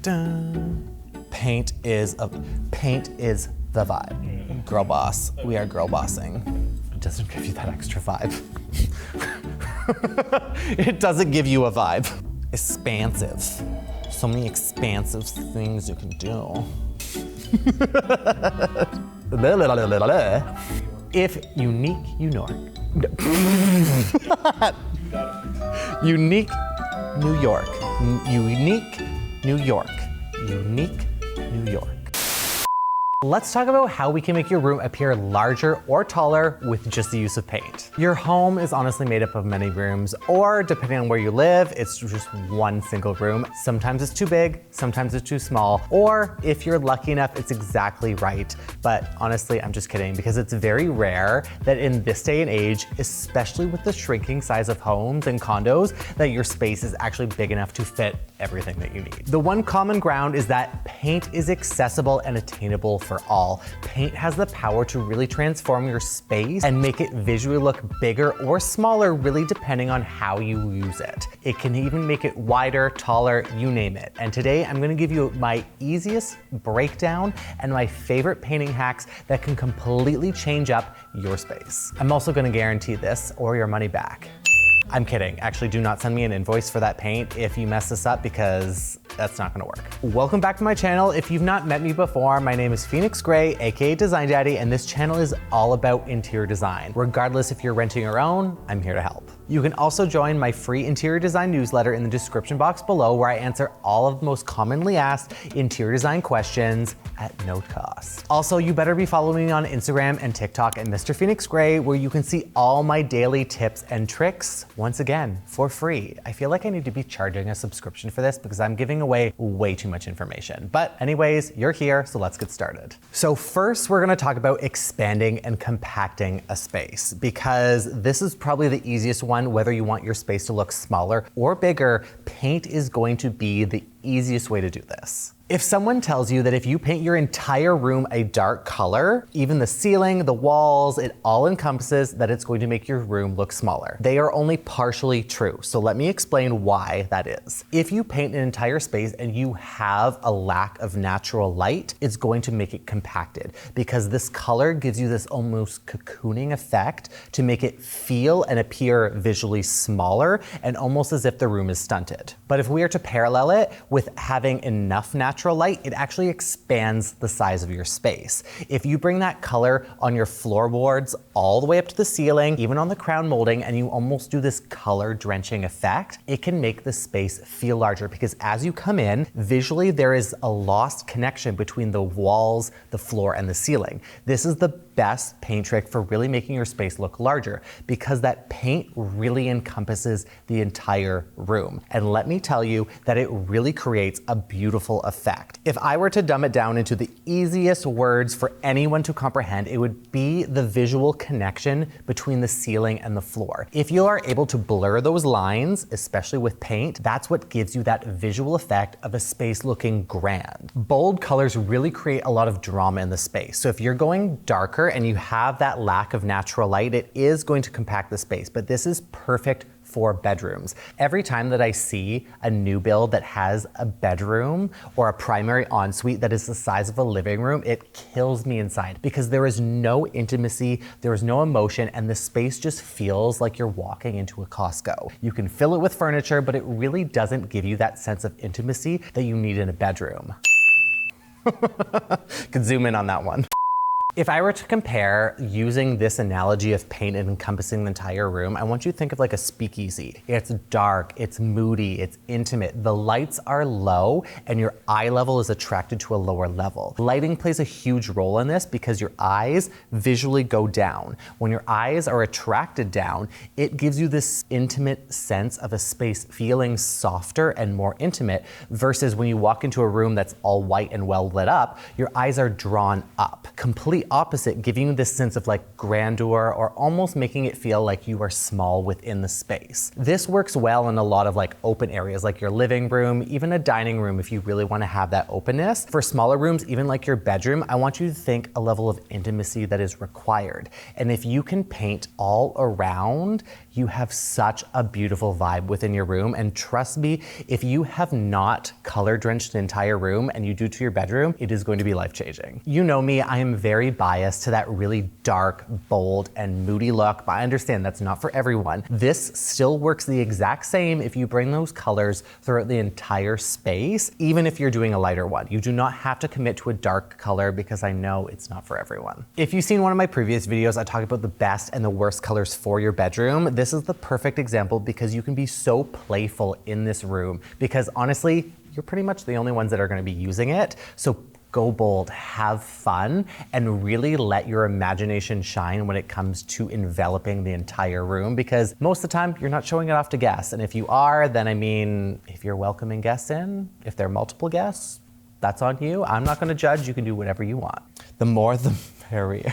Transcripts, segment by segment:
dun. Paint is the vibe. Girl boss, we are girl bossing. It doesn't give you that extra vibe. It doesn't give you a vibe. Expansive. So many expansive things you can do. If unique, New York. Unique, New York. Unique, New York. Unique, New York. Let's talk about how we can make your room appear larger or taller with just the use of paint. Your home is honestly made up of many rooms, or depending on where you live, it's just one single room. Sometimes it's too big, sometimes it's too small, or if you're lucky enough, it's exactly right. But honestly, I'm just kidding, because it's very rare that in this day and age, especially with the shrinking size of homes and condos, that your space is actually big enough to fit everything that you need. The one common ground is that paint is accessible and attainable for all. Paint has the power to really transform your space and make it visually look bigger or smaller, really depending on how you use it. It can even make it wider, taller, you name it. And today I'm gonna give you my easiest breakdown and my favorite painting hacks that can completely change up your space. I'm also gonna guarantee this or your money back. I'm kidding. Actually, do not send me an invoice for that paint if you mess this up, because that's not gonna work. Welcome back to my channel. If you've not met me before, my name is Phoenix Gray, aka Design Daddy, and this channel is all about interior design. Regardless if you're renting or own, I'm here to help. You can also join my free interior design newsletter in the description box below, where I answer all of the most commonly asked interior design questions at no cost. Also, you better be following me on Instagram and TikTok at Mr. Phoenix Gray, where you can see all my daily tips and tricks, once again, for free. I feel like I need to be charging a subscription for this because I'm giving away way too much information. But anyways, you're here, so let's get started. So first, we're gonna talk about expanding and compacting a space, because this is probably the easiest one. Whether you want your space to look smaller or bigger, paint is going to be the easiest way to do this. If someone tells you that if you paint your entire room a dark color, even the ceiling, the walls, it all encompasses that it's going to make your room look smaller. They are only partially true. So let me explain why that is. If you paint an entire space and you have a lack of natural light, it's going to make it compacted, because this color gives you this almost cocooning effect to make it feel and appear visually smaller and almost as if the room is stunted. But if we are to parallel it with having enough natural light, it actually expands the size of your space. If you bring that color on your floorboards all the way up to the ceiling, even on the crown molding, and you almost do this color drenching effect, it can make the space feel larger, because as you come in, visually there is a lost connection between the walls, the floor, and the ceiling. This is the best paint trick for really making your space look larger, because that paint really encompasses the entire room. And let me tell you that it really creates a beautiful effect. If I were to dumb it down into the easiest words for anyone to comprehend, it would be the visual connection between the ceiling and the floor. If you are able to blur those lines, especially with paint, that's what gives you that visual effect of a space looking grand. Bold colors really create a lot of drama in the space. So if you're going darker and you have that lack of natural light, it is going to compact the space, but this is perfect for bedrooms. Every time that I see a new build that has a bedroom or a primary ensuite that is the size of a living room, it kills me inside, because there is no intimacy, there is no emotion, and the space just feels like you're walking into a Costco. You can fill it with furniture, but it really doesn't give you that sense of intimacy that you need in a bedroom. Could zoom in on that one. If I were to compare using this analogy of paint and encompassing the entire room, I want you to think of like a speakeasy. It's dark, it's moody, it's intimate. The lights are low and your eye level is attracted to a lower level. Lighting plays a huge role in this because your eyes visually go down. When your eyes are attracted down, it gives you this intimate sense of a space feeling softer and more intimate, versus when you walk into a room that's all white and well lit up, your eyes are drawn up. Complete opposite, giving you this sense of like grandeur, or almost making it feel like you are small within the space. This works well in a lot of like open areas like your living room, even a dining room if you really want to have that openness. For smaller rooms, even like your bedroom, I want you to think a level of intimacy that is required. And if you can paint all around, you have such a beautiful vibe within your room. And trust me, if you have not color drenched an entire room and you do to your bedroom, it is going to be life-changing. You know me, I am very biased to that really dark, bold, and moody look, but I understand that's not for everyone. This still works the exact same if you bring those colors throughout the entire space, even if you're doing a lighter one. You do not have to commit to a dark color because I know it's not for everyone. If you've seen one of my previous videos, I talk about the best and the worst colors for your bedroom. This is the perfect example because you can be so playful in this room because honestly, you're pretty much the only ones that are going to be using it. So go bold, have fun, and really let your imagination shine when it comes to enveloping the entire room because most of the time you're not showing it off to guests. And if you are, then I mean, if you're welcoming guests in, if they're multiple guests, that's on you. I'm not going to judge. You can do whatever you want. The more, the merrier.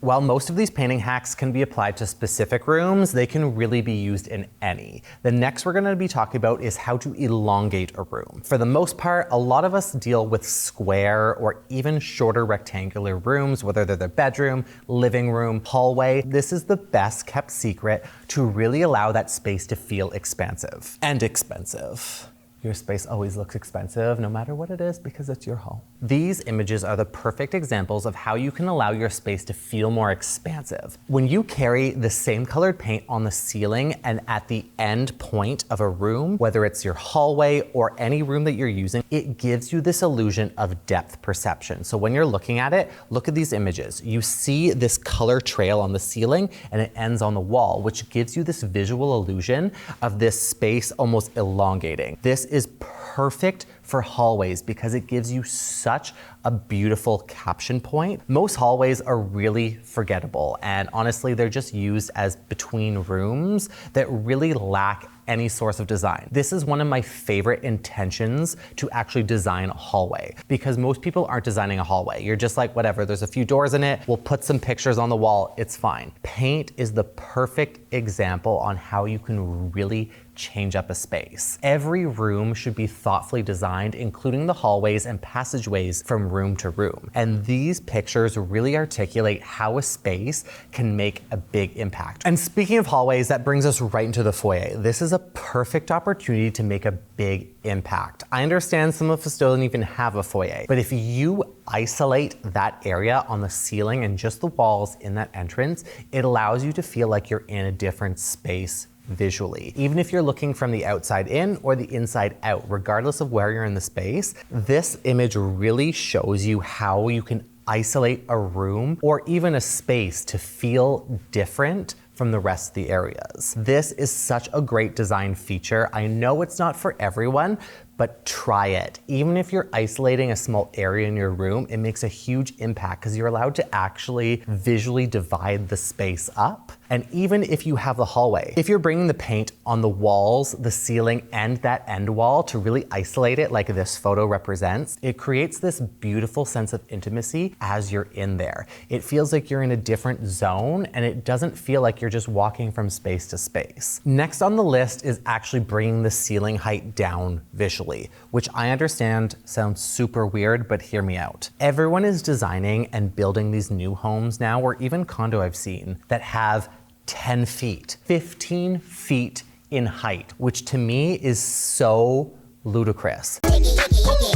While most of these painting hacks can be applied to specific rooms, they can really be used in any. The next we're gonna be talking about is how to elongate a room. For the most part, a lot of us deal with square or even shorter rectangular rooms, whether they're the bedroom, living room, hallway. This is the best kept secret to really allow that space to feel expansive and expensive. Your space always looks expensive no matter what it is because it's your home. These images are the perfect examples of how you can allow your space to feel more expansive. When you carry the same colored paint on the ceiling and at the end point of a room, whether it's your hallway or any room that you're using, it gives you this illusion of depth perception. So when you're looking at it, look at these images. You see this color trail on the ceiling and it ends on the wall, which gives you this visual illusion of this space almost elongating. This is perfect for hallways because it gives you such a beautiful caption point. Most hallways are really forgettable and honestly, they're just used as between rooms that really lack any source of design. This is one of my favorite intentions to actually design a hallway because most people aren't designing a hallway. You're just like, whatever, there's a few doors in it, we'll put some pictures on the wall, it's fine. Paint is the perfect example on how you can really change up a space. Every room should be thoughtfully designed, including the hallways and passageways from room to room. And these pictures really articulate how a space can make a big impact. And speaking of hallways, that brings us right into the foyer. This is a perfect opportunity to make a big impact. I understand some of us still don't even have a foyer, but if you isolate that area on the ceiling and just the walls in that entrance, it allows you to feel like you're in a different space visually. Even if you're looking from the outside in or the inside out, regardless of where you're in the space, this image really shows you how you can isolate a room or even a space to feel different from the rest of the areas. This is such a great design feature. I know it's not for everyone, but try it. Even if you're isolating a small area in your room, it makes a huge impact because you're allowed to actually visually divide the space up. And even if you have the hallway, if you're bringing the paint on the walls, the ceiling, and that end wall to really isolate it like this photo represents, it creates this beautiful sense of intimacy as you're in there. It feels like you're in a different zone and it doesn't feel like you're just walking from space to space. Next on the list is actually bringing the ceiling height down visually, which I understand sounds super weird, but hear me out. Everyone is designing and building these new homes now, or even condo I've seen, that have 10 feet, 15 feet in height, which to me is so ludicrous.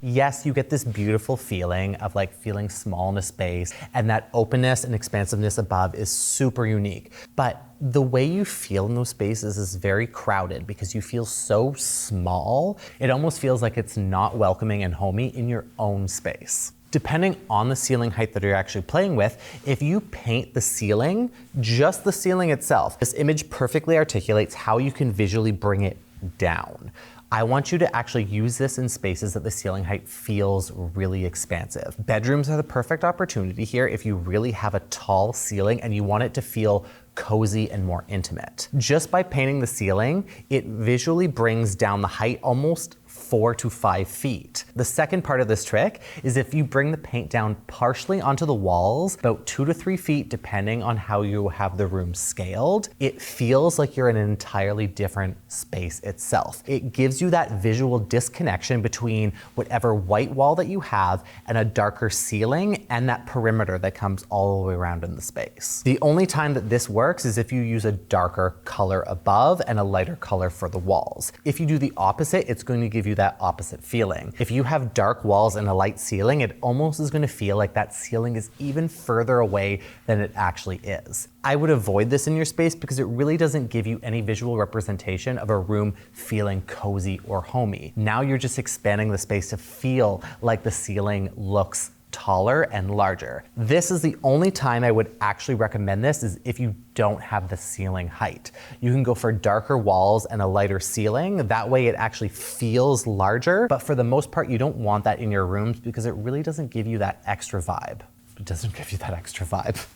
Yes, you get this beautiful feeling of like feeling small in a space, and that openness and expansiveness above is super unique. But the way you feel in those spaces is very crowded because you feel so small. It almost feels like it's not welcoming and homey in your own space. Depending on the ceiling height that you're actually playing with, if you paint the ceiling, just the ceiling itself, this image perfectly articulates how you can visually bring it down. I want you to actually use this in spaces that the ceiling height feels really expansive. Bedrooms are the perfect opportunity here if you really have a tall ceiling and you want it to feel cozy and more intimate. Just by painting the ceiling, it visually brings down the height almost 4 to 5 feet. The second part of this trick is if you bring the paint down partially onto the walls, about 2 to 3 feet, depending on how you have the room scaled, it feels like you're in an entirely different space itself. It gives you that visual disconnection between whatever white wall that you have and a darker ceiling and that perimeter that comes all the way around in the space. The only time that this works is if you use a darker color above and a lighter color for the walls. If you do the opposite, it's going to give you that opposite feeling. If you have dark walls and a light ceiling, it almost is going to feel like that ceiling is even further away than it actually is. I would avoid this in your space because it really doesn't give you any visual representation of a room feeling cozy or homey. Now you're just expanding the space to feel like the ceiling looks taller and larger. This is the only time I would actually recommend this is if you don't have the ceiling height. You can go for darker walls and a lighter ceiling. That way it actually feels larger, but for the most part, you don't want that in your rooms because it really doesn't give you that extra vibe. It doesn't give you that extra vibe.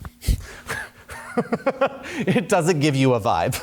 It doesn't give you a vibe.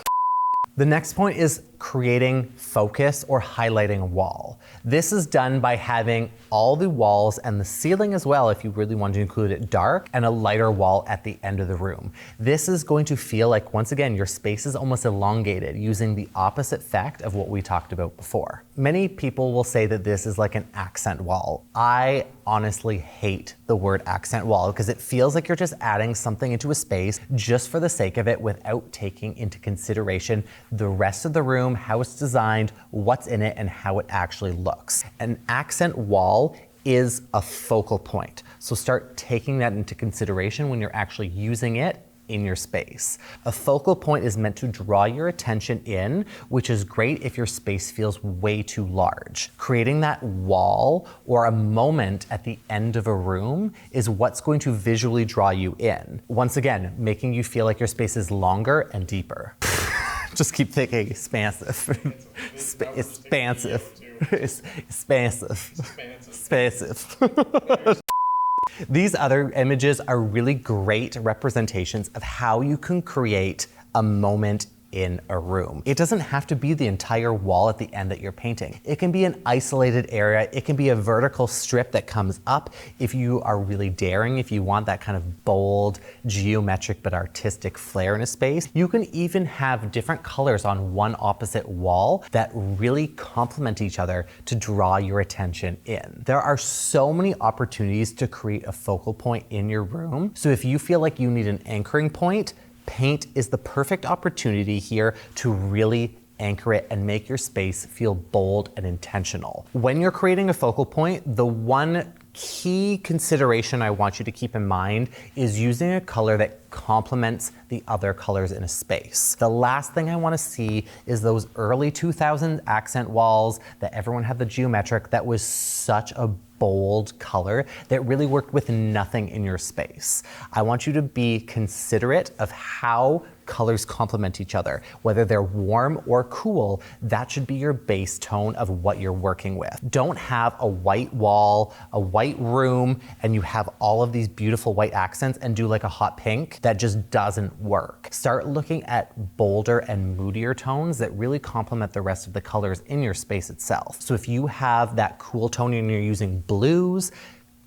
The next point is creating focus or highlighting a wall. This is done by having all the walls and the ceiling as well, if you really want to include it, dark, and a lighter wall at the end of the room. This is going to feel like, once again, your space is almost elongated, using the opposite effect of what we talked about before. Many people will say that this is like an accent wall. I honestly hate the word accent wall because it feels like you're just adding something into a space just for the sake of it without taking into consideration the rest of the room, how it's designed, what's in it, and how it actually looks. An accent wall is a focal point. So start taking that into consideration when you're actually using it in your space. A focal point is meant to draw your attention in, which is great if your space feels way too large. Creating that wall or a moment at the end of a room is what's going to visually draw you in. Once again, making you feel like your space is longer and deeper. Just keep thinking expansive. Expansive. Expansive. These other images are really great representations of how you can create a moment in a room. It doesn't have to be the entire wall at the end that you're painting. It can be an isolated area. It can be a vertical strip that comes up if you are really daring, if you want that kind of bold, geometric but artistic flair in a space. You can even have different colors on one opposite wall that really complement each other to draw your attention in. There are so many opportunities to create a focal point in your room. So if you feel like you need an anchoring point, paint is the perfect opportunity here to really anchor it and make your space feel bold and intentional. When you're creating a focal point, the one key consideration I want you to keep in mind is using a color that complements the other colors in a space. The last thing I want to see is those early 2000s accent walls that everyone had the geometric that was such a bold color that really worked with nothing in your space. I want you to be considerate of how colors complement each other. Whether they're warm or cool, that should be your base tone of what you're working with. Don't have a white wall, a white room, and you have all of these beautiful white accents and do like a hot pink. That just doesn't work. Start looking at bolder and moodier tones that really complement the rest of the colors in your space itself. So if you have that cool tone and you're using blues,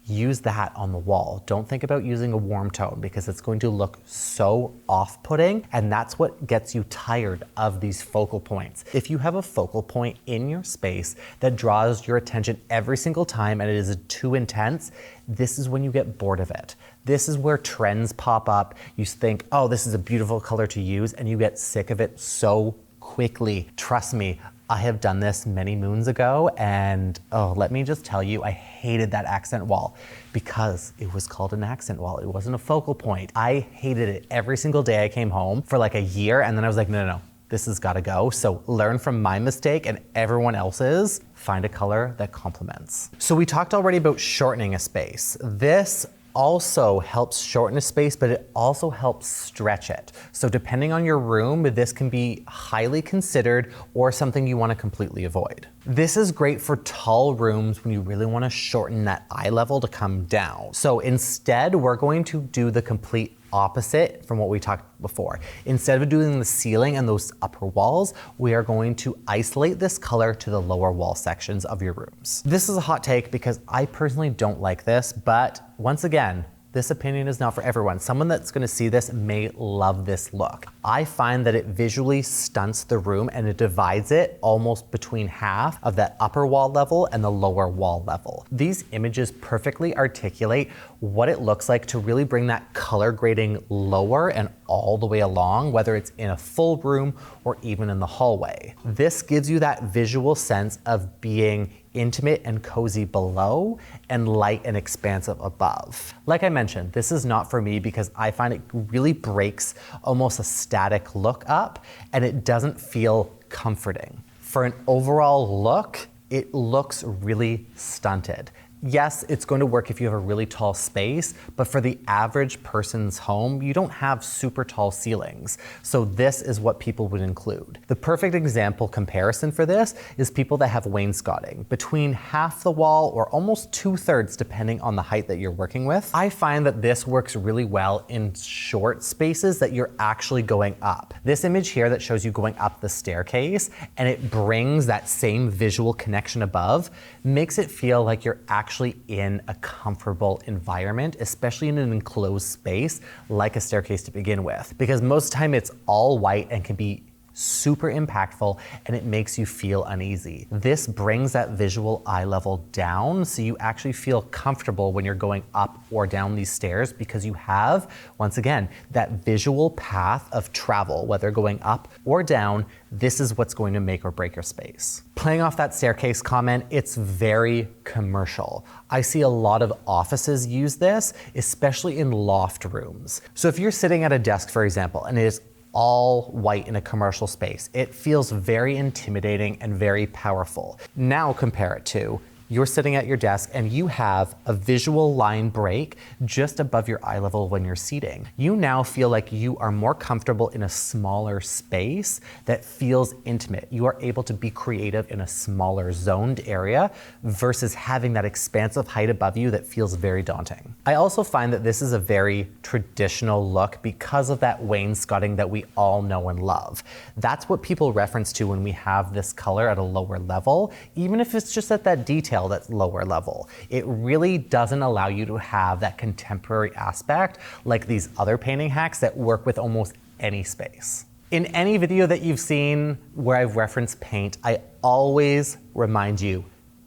use that on the wall. Don't think about using a warm tone because it's going to look so off-putting, and that's what gets you tired of these focal points. If you have a focal point in your space that draws your attention every single time and it is too intense, this is when you get bored of it. This is where trends pop up. You think, oh, this is a beautiful color to use, and you get sick of it so quickly. Trust me, I have done this many moons ago, and oh, let me just tell you, I hated that accent wall because it was called an accent wall. It wasn't a focal point. I hated it every single day I came home for like a year, and then I was like, no, this has gotta go. So learn from my mistake and everyone else's. Find a color that complements. So we talked already about shortening a space. This also helps shorten a space, but it also helps stretch it. So depending on your room, this can be highly considered or something you want to completely avoid. This is great for tall rooms when you really want to shorten that eye level to come down. So instead, we're going to do the complete opposite from what we talked before. Instead of doing the ceiling and those upper walls, we are going to isolate this color to the lower wall sections of your rooms. This is a hot take because I personally don't like this, but once again, this opinion is not for everyone. Someone that's gonna see this may love this look. I find that it visually stunts the room and it divides it almost between half of that upper wall level and the lower wall level. These images perfectly articulate what it looks like to really bring that color grading lower and all the way along, whether it's in a full room or even in the hallway. This gives you that visual sense of being intimate and cozy below and light and expansive above. Like I mentioned, this is not for me because I find it really breaks almost a static look up and it doesn't feel comforting. For an overall look, it looks really stunted. Yes, it's going to work if you have a really tall space, but for the average person's home, you don't have super tall ceilings. So this is what people would include. The perfect example comparison for this is people that have wainscoting. Between half the wall or almost 2/3 depending on the height that you're working with. I find that this works really well in short spaces that you're actually going up. This image here that shows you going up the staircase and it brings that same visual connection above, makes it feel like you're actually in a comfortable environment, especially in an enclosed space like a staircase to begin with. Because most of the time it's all white and can be super impactful and it makes you feel uneasy. This brings that visual eye level down so you actually feel comfortable when you're going up or down these stairs because you have, once again, that visual path of travel, whether going up or down. This is what's going to make or break your space. Playing off that staircase comment, it's very commercial. I see a lot of offices use this, especially in loft rooms. So if you're sitting at a desk, for example, and it is all white in a commercial space, it feels very intimidating and very powerful. Now compare it to you're sitting at your desk and you have a visual line break just above your eye level when you're seating. You now feel like you are more comfortable in a smaller space that feels intimate. You are able to be creative in a smaller zoned area versus having that expansive height above you that feels very daunting. I also find that this is a very traditional look because of that wainscoting that we all know and love. That's what people reference to when we have this color at a lower level, even if it's just at that detail that's lower level. It really doesn't allow you to have that contemporary aspect like these other painting hacks that work with almost any space. In any video that you've seen where I've referenced paint, I always remind you,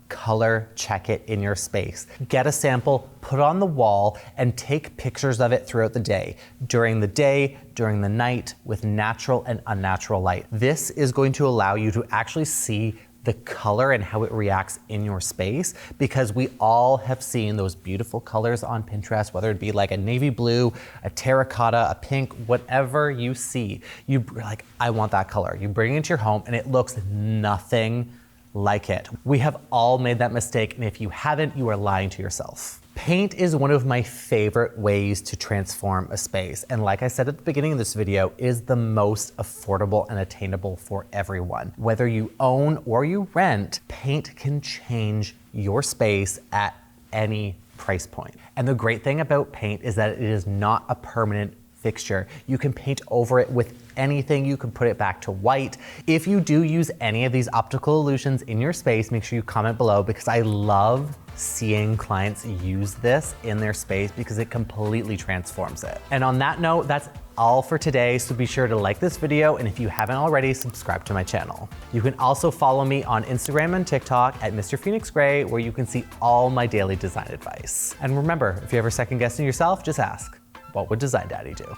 color check it in your space. Get a sample, put it on the wall, and take pictures of it throughout the day, during the night, with natural and unnatural light. This is going to allow you to actually see the color and how it reacts in your space, because we all have seen those beautiful colors on Pinterest, whether it be like a navy blue, a terracotta, a pink, whatever you see, you're like, I want that color. You bring it into your home and it looks nothing like it. We have all made that mistake, and if you haven't, you are lying to yourself. Paint is one of my favorite ways to transform a space, and like I said at the beginning of this video, is the most affordable and attainable for everyone. Whether you own or you rent, paint can change your space at any price point. And the great thing about paint is that it is not a permanent fixture. You can paint over it with anything. You can put it back to white. If you do use any of these optical illusions in your space, make sure you comment below, because I love seeing clients use this in their space because it completely transforms it. And on that note, that's all for today. So be sure to like this video, and if you haven't already, subscribe to my channel. You can also follow me on Instagram and TikTok at Mr. Phoenix Gray, where you can see all my daily design advice. And remember, if you're ever second guessing yourself, just ask, what would Design Daddy do?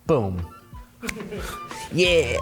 Boom. Yeah.